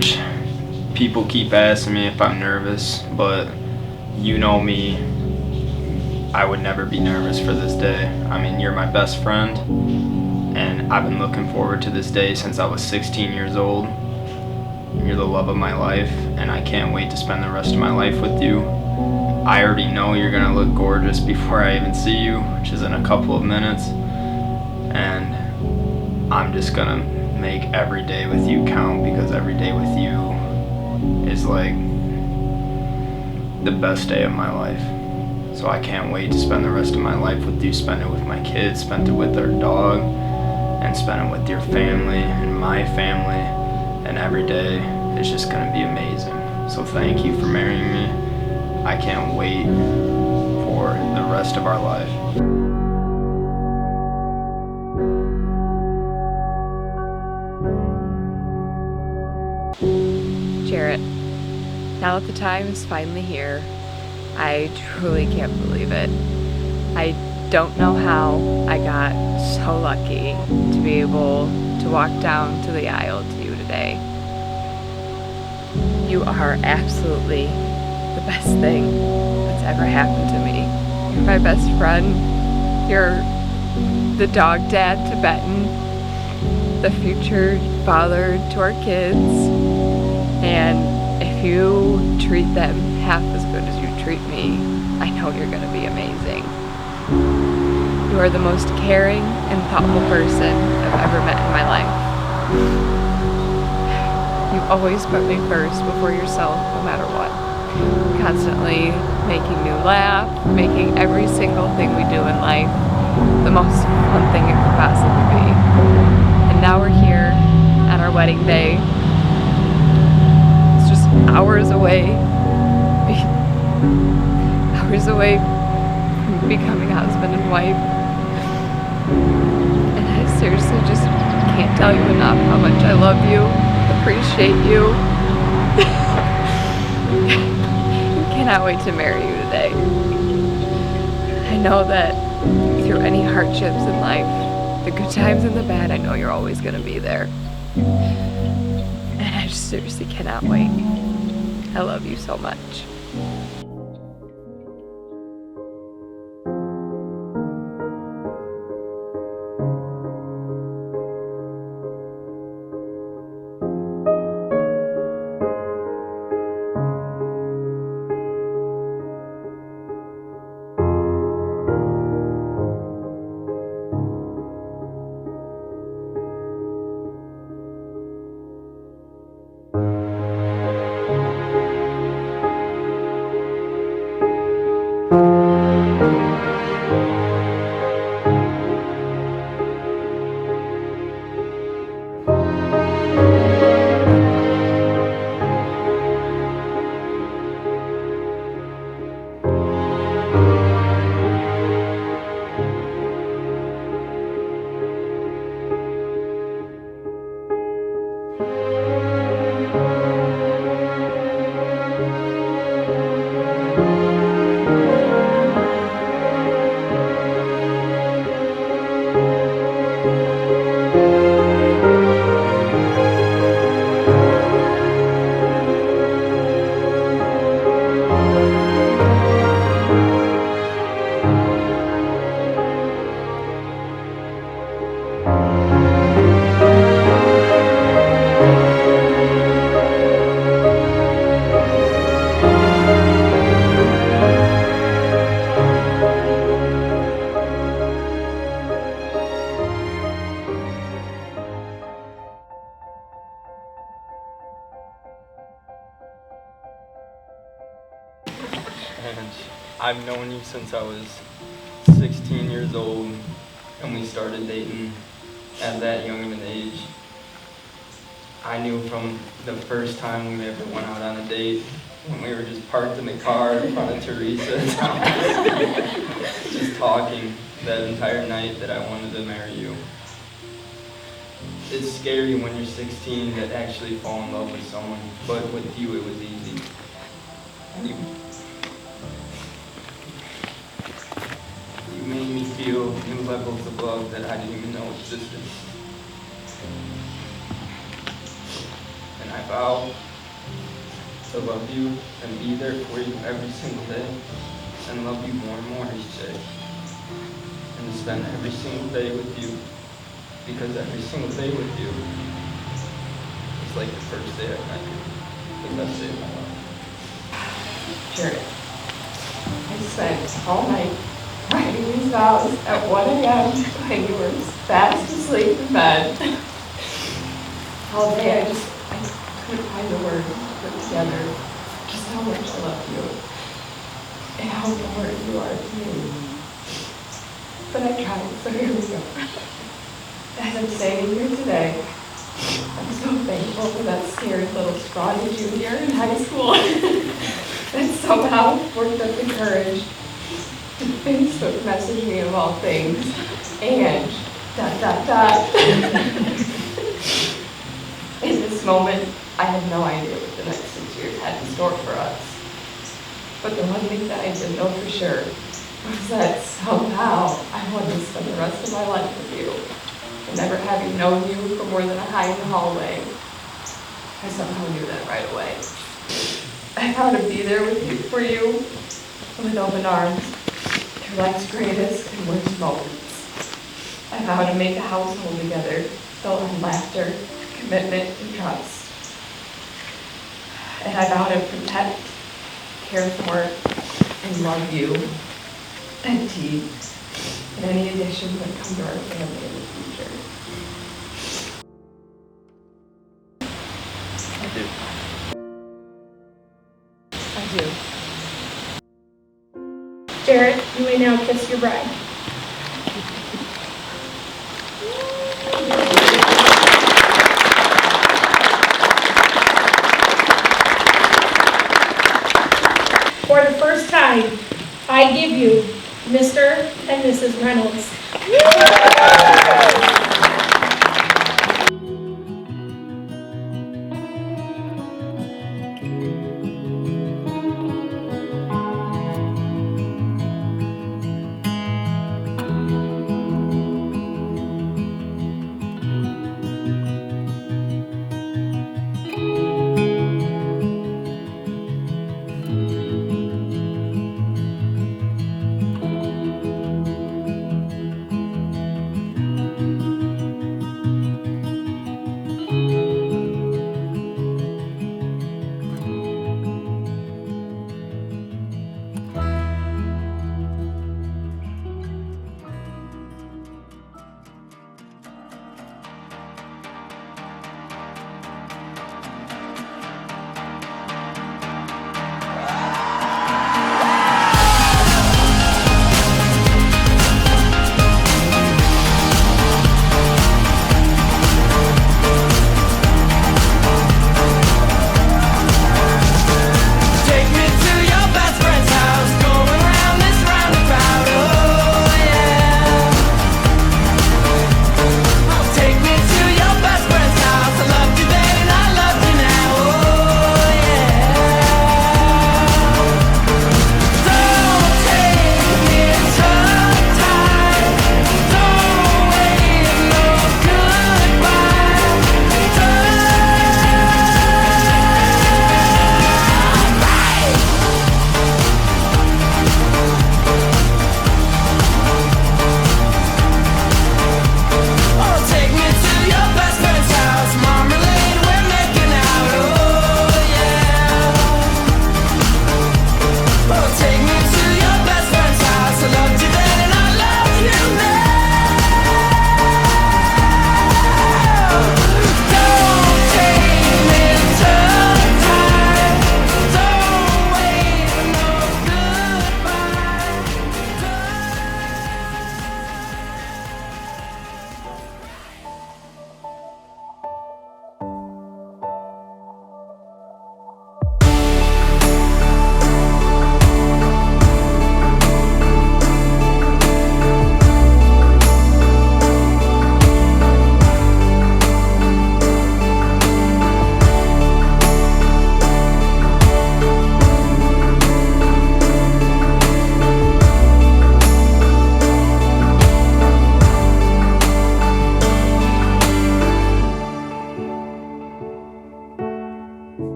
challenge. People keep asking me if I'm nervous, but you know me, I would never be nervous for this day. I mean, you're my best friend, and I've been looking forward to this day since I was 16 years old. You're the love of my life, and I can't wait to spend the rest of my life with you. I already know you're gonna look gorgeous before I even see you, which is in a couple of minutes, and I'm just gonna make every day with you count, because every day with you is like the best day of my life. So I can't wait to spend the rest of my life with you, spend it with my kids, spend it with our dog, and spend it with your family and my family, and every day is just gonna be amazing. So thank you for marrying me. I can't wait for the rest of our life. Jarrett, now that the time is finally here, I truly can't believe it. I don't know how I got so lucky to be able to walk down to the aisle to you today. You are absolutely the best thing that's ever happened to me. You're my best friend. You're the dog dad to Benton, the future father to our kids, and if you treat them half as good as you treat me, I know you're gonna be amazing. You are the most caring and thoughtful person I've ever met in my life. You always put me first before yourself, no matter what. Constantly making me laugh, making every single thing we do in life the most fun thing it could possibly be. And now we're here on our wedding day. It's just hours away from becoming husband and wife. And I seriously just can't tell you enough how much I love you, appreciate you. Cannot wait to marry you today. I know that through any hardships in life, the good times and the bad, I know you're always going to be there. And I just seriously cannot wait. I love you so much. And I've known you since I was 16 years old, and we started dating at that young of an age. I knew from the first time we ever went out on a date, when we were just parked in the car in front of Teresa's house, just talking that entire night, that I wanted to marry you. It's scary when you're 16 to actually fall in love with someone, but with you it was easy. And you made me feel new levels of love that I didn't even know existed. And And I vow to love you and be there for you every single day, and love you more and more each day, and to spend every single day with you, because every single day with you is like the first day I met you, the best day of my life. Jared, I spent all night writing these vows at 1 a.m. when you were fast asleep in bed. All day I couldn't find the words to put together just how much I love you and how important you are to me. But I tried, so here we go. As I'm standing here today, I'm so thankful for that scared little scrawny junior in high school that somehow worked up the courage to Facebook message me of all things and ... In this moment, I had no idea what the next 6 years had in store for us. But the one thing that I did know for sure was that somehow I wanted to spend the rest of my life with you. And never having known you for more than a hi in the hallway, I somehow knew that right away. I vowed to be there with you, for you, with open arms, through life's greatest and worst moments. I vowed to make a household together, built on laughter, commitment, and trust. And I vow to protect, care for, and love you, and T, and any additions that come to our family in the future. I do. I do. Jared, you may now kiss your bride. For the first time, I give you Mr. and Mrs. Reynolds.